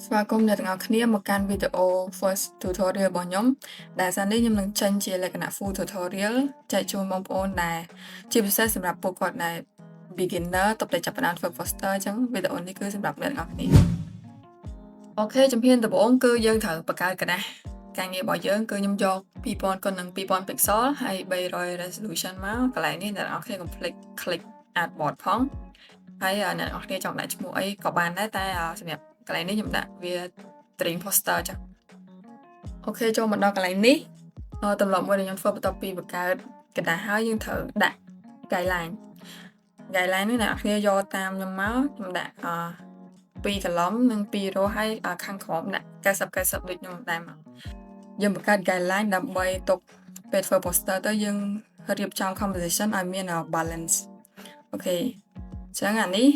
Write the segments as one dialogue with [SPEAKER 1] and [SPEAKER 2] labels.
[SPEAKER 1] ស្វាគមន៍អ្នកទាំងអស់គ្នាមកកាន់វីដេអូ first tutorial របស់ខ្ញុំដែលសារនេះខ្ញុំនឹងចេញជាលក្ខណៈ full tutorial ចែកជូនបងប្អូនដែលជាពិសេសសម្រាប់ពួកគាត់ដែល beginner តបតែចាប់ផ្ដើមធ្វើ poster អញ្ចឹងវីដេអូនេះគឺសម្រាប់អ្នកទាំងអស់គ្នាអូខេជំហានដំបូងគឺយើងត្រូវបង្កើតกระดาษការងាររបស់យើងគឺខ្ញុំយក2000គុណនឹង2000 pixel ហើយ300 resolution មកកន្លែងនេះអ្នកទាំងអស់គ្នាកុំភ្លេច click artboard ផងហើយអ្នកទាំងអស់គ្នាចង់ដាក់ឈ្មោះអីក៏បានដែរតែសម្រាប់កន្លែងនេះខ្ញុំដាក់វា string poster ចឹងអូខេចូលមកដល់កន្លែងនេះទម្លាប់មួយដែលខ្ញុំធ្វើបន្ទាប់ពីបង្កើតกระดาษហើយយើងត្រូវដាក់ guideline នេះអ្នកនរគ្នាយកតាមខ្ញុំមកខ្ញុំដាក់2 column និង2 row ហើយខាងក្រោមដាក់90 90ដូចខ្ញុំដែរមកយើងបង្កើត guideline ដើម្បីទុកពេលធ្វើ poster ទៅយើងរៀបចំ composition ឲ្យមាន balance អូខេអញ្ចឹងអានេះ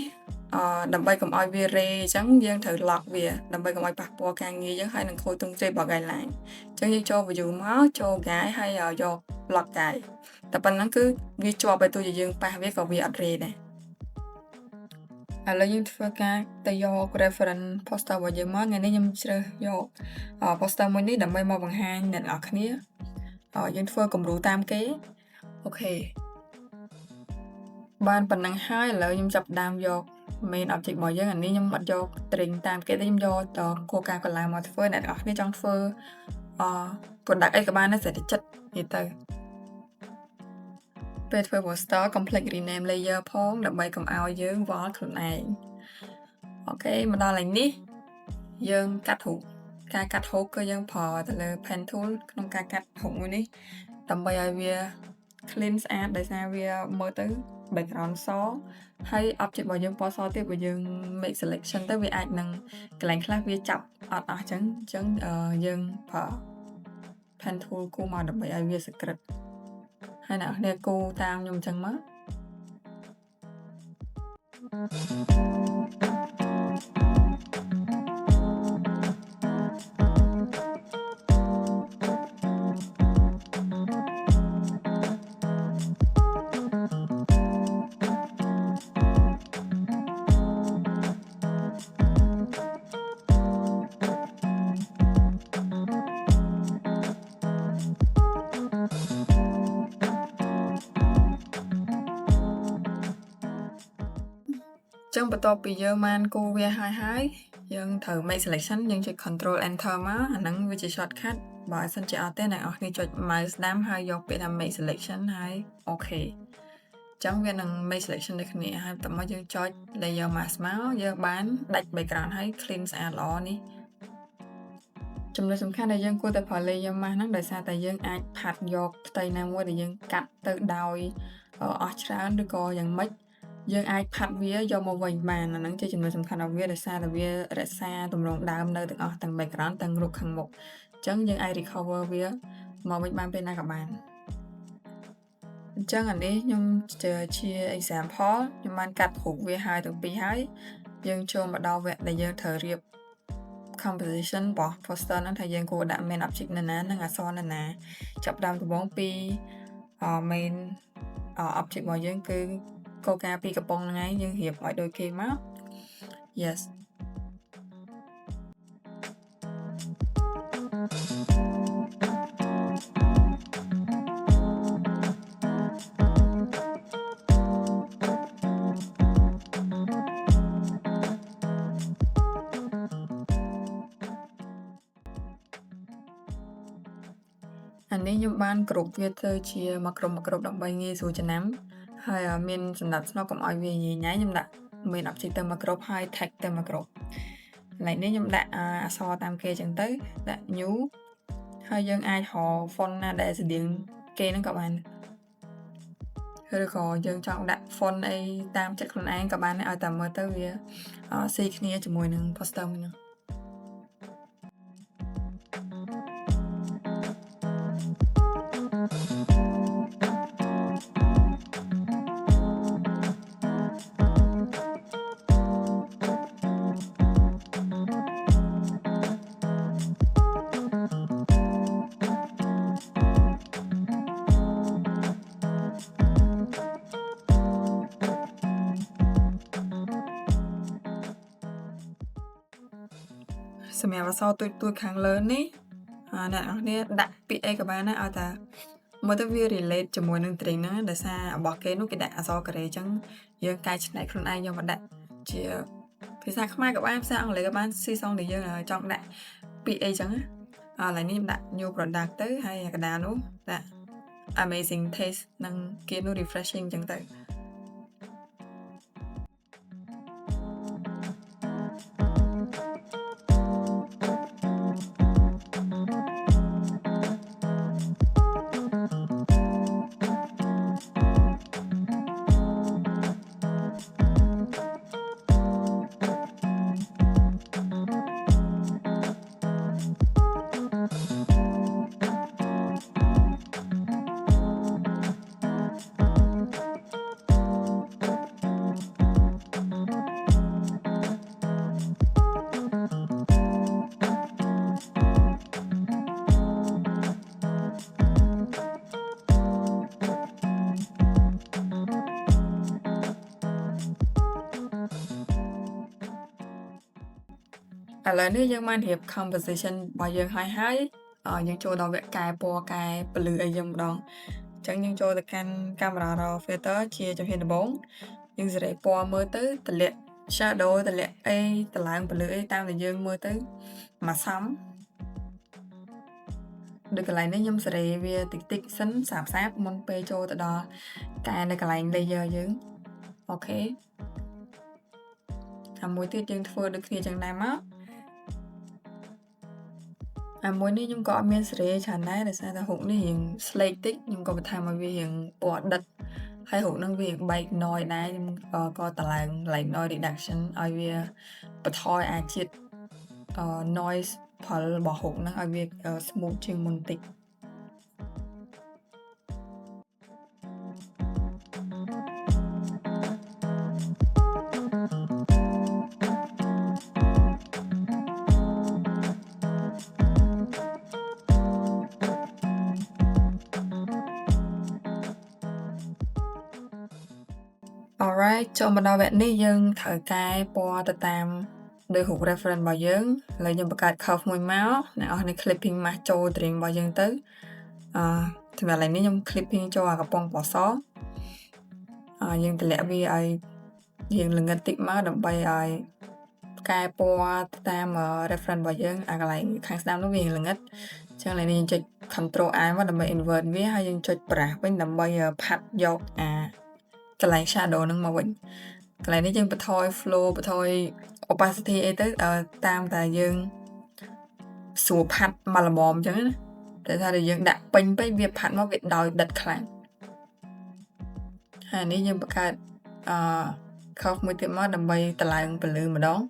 [SPEAKER 1] ដើម្បីកុំឲ្យវារេអញ្ចឹងយើងត្រូវ lock វាដើម្បីកុំឲ្យប៉ះពាល់ការងារយើងហើយនឹងខូចទ្រង់ទ្រាយរបស់ guideline អញ្ចឹងយើងចូល view មកចូល guide ហើយយក lock guide តែប៉ុណ្ណឹងគឺវាជាប់ឲ្យទោះជាយើងប៉ះវាក៏វាអត់រេដែរឥឡូវយើងធ្វើការទៅយក reference poster របស់យើងមកថ្ងៃនេះខ្ញុំជ្រើសយក poster មួយនេះដើម្បីមកបង្ហាញអ្នកនរគ្នាយើងធ្វើគំរូតាមគេអូខេបានប៉ុណ្ណឹងហើយឥឡូវខ្ញុំចាប់ផ្ដើមយក main object របស់យើងអានេះខ្ញុំអត់យក string តាមគេទេខ្ញុំយកតគោលការណ៍កន្លងមកធ្វើអ្នកនរគ្នាចង់ធ្វើproduct អីក៏បានដែរសេដ្ឋចិត្តនិយាយទៅពេលធ្វើ poster complex rename layer ផងដើម្បីកុំឲ្យយើងវល់ខ្លួនឯងអូខេមកដល់ឡើងនេះយើងកាត់រូបការកាត់រូបគឺយើងប្រើទៅលើ pen tool ក្នុងការកាត់រូបមួយនេះដើម្បីឲ្យវា clean ស្អាតដោយសារវាមើលទៅ background សហើយ object របស់យើងពណ៌សទៀតបើយើង make selection ទៅវាអាចនឹងកន្លែងខ្លះវាចាប់អត់អស់អញ្ចឹងយើងប្រើ pen tool គូមកដើម្បីឲ្យវា secret ហើយអ្នកគ្នាគូតាមខ្ញុំអញ្ចឹងមកចឹងបន្ទាប់ពីយើងបានគូវាហើយយើងត្រូវ make selection យើងចុច control enter មកអាហ្នឹងវាជា shortcut បើមិនសិនជាអត់ទេអ្នកនរគ្នាចុច mouse ស្ដាំហើយយកពាក្យថា make selection ហើយអូខេចឹងវានឹង make selection ដូចគ្នាហើយបន្ទាប់មកយើងចុច layer mask មកយើងបានដាច់ background ហើយ clean ស្អាតល្អនេះចំណុចសំខាន់ដែលយើងគួរតែប្រើ layer mask ហ្នឹងដោយសារតែយើងអាចផាត់យកផ្ទៃណាមួយដែលយើងកាត់ទៅដោយអស់ច្រើនឬក៏យ៉ាងម៉េចយើងអាចផាត់វាយកមកវិញបានអាហ្នឹងជាចំណុចសំខាន់របស់វាដោយសារតែវារក្សាទម្រង់ដើមនៅទាំងអស់ទាំង background ទាំងរូបខាងមុខអញ្ចឹងយើងអាច recover វាមកវិញបានពេលណាក៏បានអញ្ចឹងអានេះខ្ញុំជា example ខ្ញុំបានកាត់រូបវាហើយទាំងពីរហើយយើងចូលមកដល់វគ្គដែលយើងត្រូវរៀប composition របស់ poster ហ្នឹងថាយើងគួរដាក់ main object ណានិងអក្សរណាចាប់ដើមដំបូងពី main object របស់យើងគឺគោលការណ៍ពីកំប៉ុងហ្នឹងឯងយើងរៀបឲ្យដូចគេមក yes អានេះខ្ញុំបានគ្រប់វាទៅជាមួយក្រុមដើម្បីងាយស្រួលចំណាំហើយមានសម្រាប់ស្នូកកុំឲ្យវាញ៉ៃខ្ញុំដាក់ main object ទៅមួយគ្រប់ហើយ tag ទៅមួយគ្រប់កន្លែងនេះខ្ញុំដាក់អក្សរតាមគេចឹងទៅដាក់ new ហើយយើងអាចរក font ណាដែលស្តៀងគេហ្នឹងក៏បានឬក៏យើងចង់ដាក់ font អីតាមចិត្តខ្លួនឯងក៏បានដែរឲ្យតែមើលទៅវាស៊ីគ្នាជាមួយនឹង poster មួយហ្នឹង សម្រាប់អក្សរទួយខាងលើនេះអ្នកនរគ្នាដាក់ពាក្យអីក៏បានដែរឲ្យតែមើលទៅវា relate ជាមួយនឹង string ហ្នឹងដោយសាររបស់គេនោះគេដាក់អក្សរកូរ៉េអញ្ចឹងយើងកែច្នៃខ្លួនឯងយកមកដាក់ជាភាសាខ្មែរក៏បានភាសាអង់គ្លេសក៏បានស៊ីសងតែយើងចង់ដាក់ពាក្យអីចឹងណាឥឡូវនេះដាក់ new product ទៅហើយកណ្ដាលនោះដាក់ amazing taste និងគេនោះ refreshing ចឹងទៅឥឡូវនេះយើងបានរៀប composition របស់យើងហើយយើងចូលដល់វគ្គកែពណ៌កែពន្លឺអីយើងម្ដងអញ្ចឹងយើងចូលទៅកាន់ camera raw filter ជាជំហានដំបូងយើងសេរីពណ៌មើលទៅតម្លាក់ shadow តម្លាក់អីតម្លើងពន្លឺអីតាមដែលយើងមើលទៅមកសមដូចកន្លែងនេះខ្ញុំសេរីវាតិចសិនសាបមុនពេលចូលទៅដល់កែនៅកន្លែង layer យើងអូខេហើយមួយទៀតយើងធ្វើដូចគ្នាចឹងដែរមកមួយនេះខ្ញុំក៏អត់មានសេរីច្រើនដែរដោយសារតែរូបនេះរៀង slate តិចខ្ញុំក៏បន្ថែមឲ្យវារៀងពណ៌ដិតហើយរូបហ្នឹងវាបែក noise ដែរខ្ញុំក៏តម្លើង like noise reduction ឲ្យវាបន្ថយអាចជាតិ noise ផលរបស់រូបហ្នឹងឲ្យវា smooth ជាងមុនតិចAlright ចូលមកដល់វគ្គនេះយើងត្រូវកែពណ៌ទៅតាមដោយរូប reference របស់យើងឥឡូវខ្ញុំបង្កើត curve មួយមកអ្នកនរគ្នា clipping mask ចូល string របស់យើងទៅសម្រាប់ឥឡូវនេះខ្ញុំ clipping ចូលអាកំប៉ុងពណ៌សយើងតម្លាក់វាឲ្យយើងល្ងិតតិចមកដើម្បីឲ្យកែពណ៌ទៅតាម reference របស់យើងអាកន្លែងខាងស្ដាំនោះវាល្ងិតអញ្ចឹងឥឡូវនេះយើងចុច control I មកដើម្បី invert វាហើយយើងចុច brush វិញដើម្បីផាត់យកកន្លែង shadow ហ្នឹងមកវិញកន្លែងនេះយើងបន្ថយ flow បន្ថយ opacity អីទៅតាមតែយើងស្រួលផាត់មកល្មមអញ្ចឹងណាតែថាយើងដាក់ពេញពេកវាផាត់មកវាដោយដិតខ្លាំងហើយនេះយើងបង្កើត curve មួយទៀតមកដើម្បីតម្លើងពន្លឺម្ដង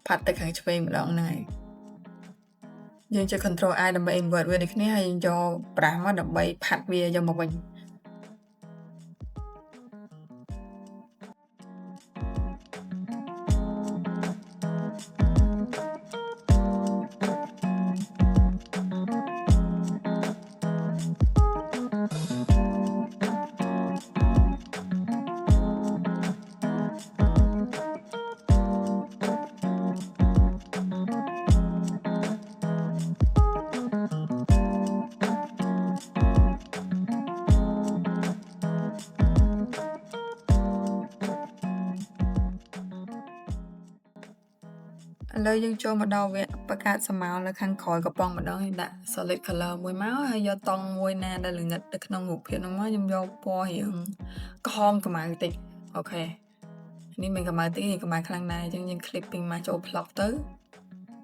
[SPEAKER 1] ផាត់ទៅខាងឆ្វេងម្ដងហ្នឹងហើយយើងចុច control I ដើម្បី invert វាដូចគ្នាហើយយើងយក brush មកដើម្បីផាត់វាយកមកវិញឥឡូវយើងចូលមកដល់វគ្គបង្កើតស្រមោលនៅខាងក្រោយកំប៉ុងម្ដងហើយដាក់ solid color មួយមកហើយយកតង់មួយណាដែលល្ងិតនៅក្នុងរូបភាពហ្នឹងមកខ្ញុំយកពណ៌រៀងក្រហមខ្មៅតិចអូខេនេះមិនខ្មៅតិចនេះខ្មៅខ្លាំងណាស់អញ្ចឹងយើង clipping មកចូល plug ទៅ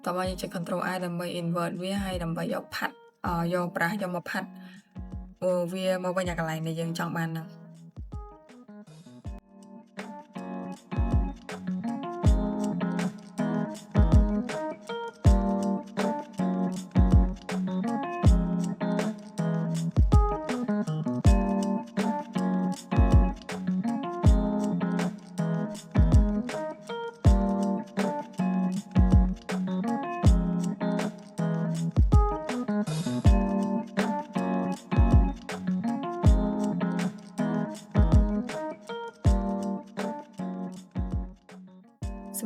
[SPEAKER 1] តោះមកយើងចុច control I ដើម្បី invert វាហើយដើម្បីយកផាត់យក brush យកមកផាត់វាមកវិញអាកន្លែងដែលយើងចង់បានហ្នឹង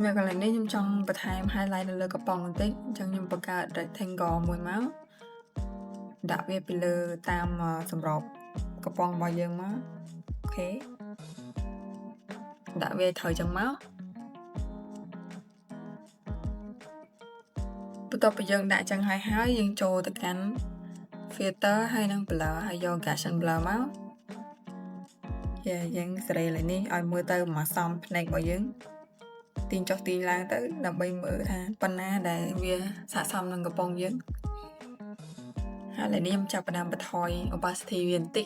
[SPEAKER 1] សម្រាប់កន្លែងនេះខ្ញុំចង់បន្ថែម highlight នៅលើកំប៉ុងបន្តិចអញ្ចឹងខ្ញុំបង្កើត rectangle មួយមកដាក់វាពីលើតាមសម្របកំប៉ុងរបស់យើងមកអូខេដាក់វាត្រូវចឹងមកបន្ទាប់ពីយើងដាក់ចឹងហើយយើងចូលទៅកាន់ filter ហើយនឹង blur ហើយយក Gaussian blur មកយើងសេរីឡើងនេះឲ្យមើលទៅមកសមភ្នែករបស់យើងទាញចុះទាញឡើងទៅដើម្បីមើលថាប៉ុណ្ណាដែលវាស័ក្តិសមនឹងកំប៉ុងយើងហើយឥឡូវនេះខ្ញុំចាប់ផ្ដើមបន្ថយ opacity វាបន្តិច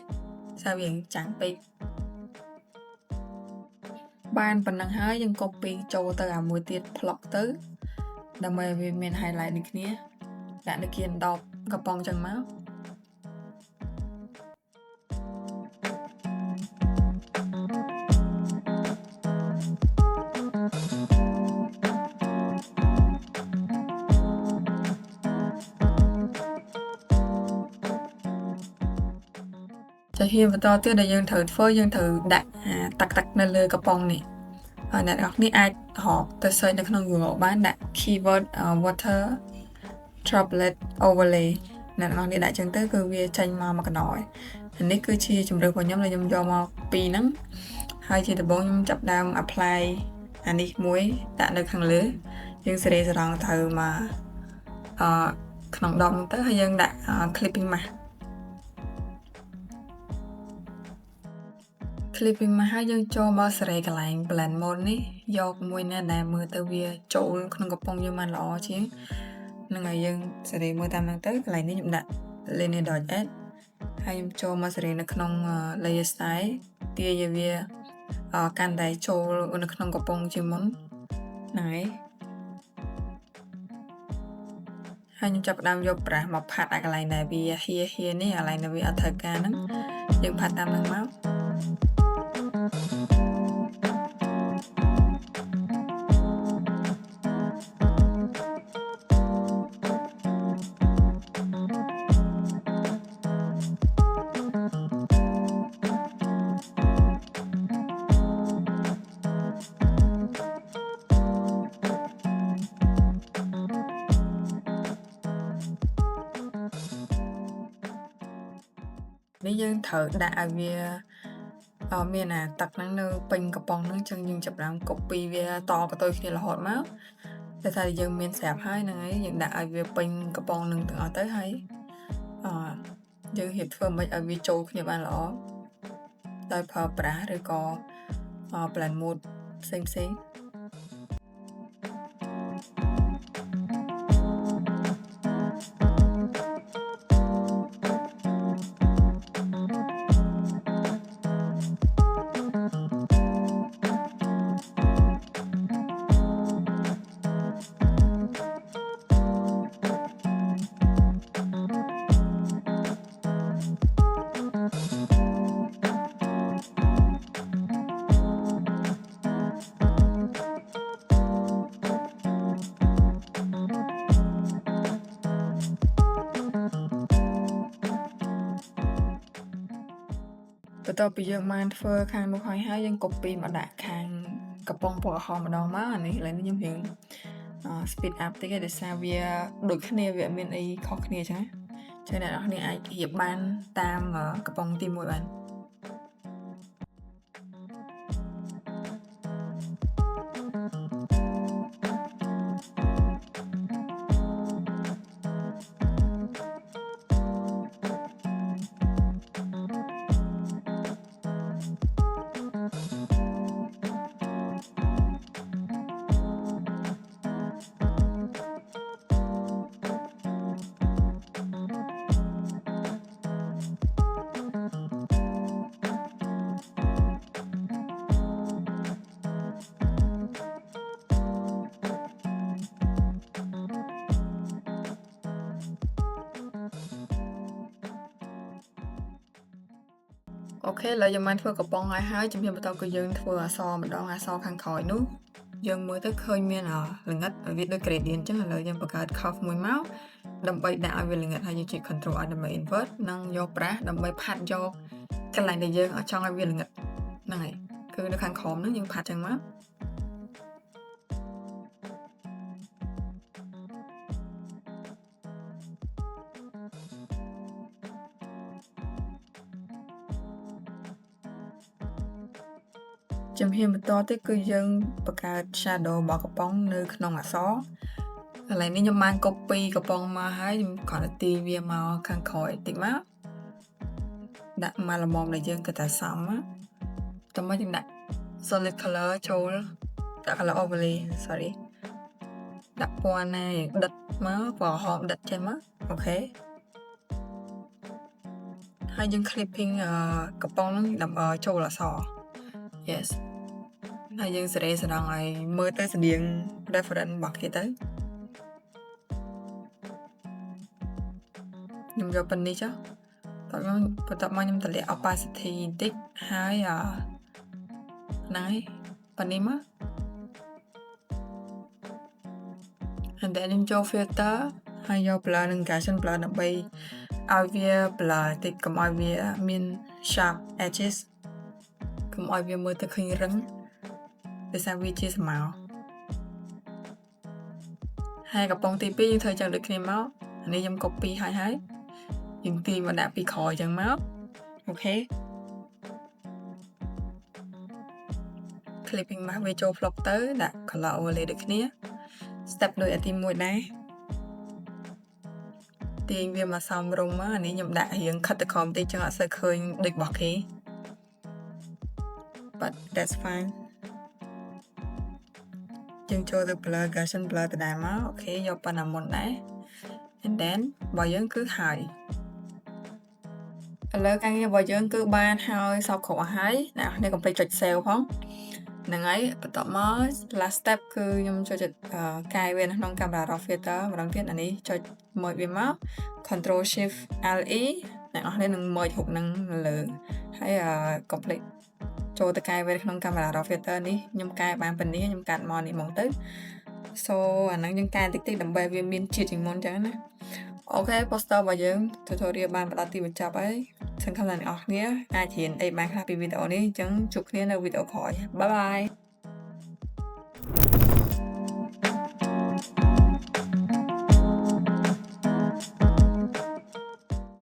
[SPEAKER 1] សារវាចាំងពេកបានប៉ុណ្ណឹងហើយយើង copy ចូលទៅអាមួយទៀត plug ទៅដើម្បីឲ្យវាមាន highlight ដូចគ្នាដាក់នៅគៀនដបកំប៉ុងចឹងមកចាហ៊ានបន្តទៀតដែលយើងត្រូវធ្វើយើងត្រូវដាក់ទឹកនៅលើកំប៉ុងនេះហើយអ្នកនរគ្នាអាចរកទៅ search នៅក្នុង Google បានដាក់ keyword water droplet overlay អ្នកនរគ្នាដាក់ចឹងទៅគឺវាចេញមកកណ្ដោយអានេះគឺជាជម្រើសរបស់ខ្ញុំដែលខ្ញុំយកមកពីរហ្នឹងហើយជាដំបូងខ្ញុំចាប់ដើម apply អានេះមួយដាក់នៅខាងលើយើងសេរីសរងទៅមកក្នុងដបហ្នឹងទៅហើយយើងដាក់ clipping mask មកហើយយើងចូលមកសេរីកន្លែង blend mode នេះយកមួយណាដែលមើលទៅវាចូលក្នុងកំប៉ុងយើងបានល្អជាងនឹងហើយយើងសេរីមើលតាមហ្នឹងទៅកន្លែងនេះខ្ញុំដាក់ linear dot edge ហើយខ្ញុំចូលមកសេរីនៅក្នុង layer style ទាញវាកាន់តែចូលនៅក្នុងកំប៉ុងជាងមុនហ្នឹងហើយខ្ញុំចាប់ផ្ដើមយកប្រាស់មកផាត់អាកន្លែងដែលវាហៀនេះកន្លែងដែលវាអត់ត្រូវការហ្នឹងយើងផាត់តាមហ្នឹងមកនេះយើងត្រូវដាក់ឲ្យវាមានទឹកហ្នឹងនៅពេញកំប៉ុងហ្នឹងចឹងយើងចាប់ដើម copy វាតកតុយគ្នារហូតមកតែថាយើងមានស្រាប់ហើយហ្នឹងហើយយើងដាក់ឲ្យវាពេញកំប៉ុងហ្នឹងទាំងអស់ទៅហើយយើងរៀបធ្វើមិនឲ្យវាចូលគ្នាបានល្អដោយប្រើប្រាស់ឬក៏ blend mode ផ្សេងបន្ទាប់ពីយើងបានធ្វើខាងនោះហើយយើង copy មកដាក់ខាងកំប៉ុងពណ៌ក្រហមម្ដងមកអានេះឥឡូវនេះខ្ញុំរៀង speed up តិចដោយសារវាដូចគ្នាវាអត់មានអីខុសគ្នាចឹងអ្នកនរគ្នាអាចរៀបបានតាមកំប៉ុងទី1បានអូខេឥឡូវយើងបានធ្វើកំប៉ុងហើយជំរាបបន្តគឺយើងធ្វើអក្សរម្ដងអក្សរខាងក្រោយនោះយើងមើលទៅឃើញមានល្ងិតវាដូច gradient អញ្ចឹងឥឡូវយើងបង្កើត curve មួយមកដើម្បីដាក់ឲ្យវាល្ងិតហើយយើងចុច control alt ដើម្បី invert និងយកប្រាស់ដើម្បីផាត់យកកន្លែងដែលយើងចង់ឲ្យវាល្ងិតហ្នឹងហើយគឺនៅខាងក្រោមហ្នឹងយើងផាត់ចឹងមក ជំហានបន្តទៀតគឺយើងបង្កើត shadow របស់កំប៉ុងនៅក្នុងអក្សរកន្លែងនេះខ្ញុំបាន copy កំប៉ុងមកហើយខ្ញុំគ្រាន់តែទាញវាមកខាងក្រោយតិចមកដាក់មកល្មមដែលយើងគិតថាសមតោះមកយើងដាក់ solid color ចូលដាក់ color overlay sorry ដាក់ពណ៌ណាដិតមកពណ៌ក្រហមដិតចេញមកអូខេហើយយើង clipping កំប៉ុងហ្នឹងដើម្បីចូលអក្សរ yes ហើយយើងសេរីសរងឲ្យមើលទៅស្តៀង reference របស់គេទៅខ្ញុំយកប៉ុណ្នេះចុះតោះខ្ញុំបន្ទាប់មកខ្ញុំតម្លាក់ opacity បន្តិចហើយហ្នឹងហើយប៉ុណ្នេះមក and then ខ្ញុំចូល filter ហើយយក blur និង Gaussian blur ដើម្បីឲ្យវា blur តិចកុំឲ្យវាមាន sharp edges កុំឲ្យវាមើលទៅឃើញរឹងដោយសារវាជាស្មៅហើយកំប៉ុងទី2យើងធ្វើចឹងដូចគ្នាមកអានេះខ្ញុំ copy ហើយយើងទាញមកដាក់ពីក្រោយចឹងមកអូខេ clipping មកវាចូល vlog ទៅដាក់ color overlay ដូចគ្នា step ដូចអាទី1ដែរទាញវាមកសមរម្យមកអានេះខ្ញុំដាក់រៀងខិតទៅក្រោមបន្តិចចឹងអត់សូវឃើញដូចរបស់គេ but that's fine យើងចូលទៅ blur Gaussian blur ទៅដែរមកអូខេយកប៉ុណ្ណាមុនដែរ and then របស់យើងគឺហើយឥឡូវការងាររបស់យើងគឺបានហើយសពគ្រប់អស់ហើយអ្នកនរកុំភ្លេចចុច save ផងហ្នឹងហើយបន្តមក last step គឺខ្ញុំចូលចិត្តកែវានៅក្នុង camera raw filter ម្ដងទៀតអានេះចុច merge វាមក control shift le អ្នកនរនឹង merge រូបហ្នឹងលើហើយកុំភ្លេចចូលទៅកែវាក្នុង camera raw filter នេះខ្ញុំកែបានប៉ុណ្នេះខ្ញុំកាត់មកនេះមកទៅ so អាហ្នឹងយើងកែតិចតិចដើម្បីវាមានជាតិជាងមុនចឹងណាអូខេ poster របស់យើង tutorial បានផ្ដល់ទីបញ្ចប់ហើយសង្ឃឹមថាអ្នកនរគ្នាអាចរៀនអីបានខ្លះពីវីដេអូនេះអញ្ចឹងជួបគ្នានៅវីដេអូក្រោយ Bye bye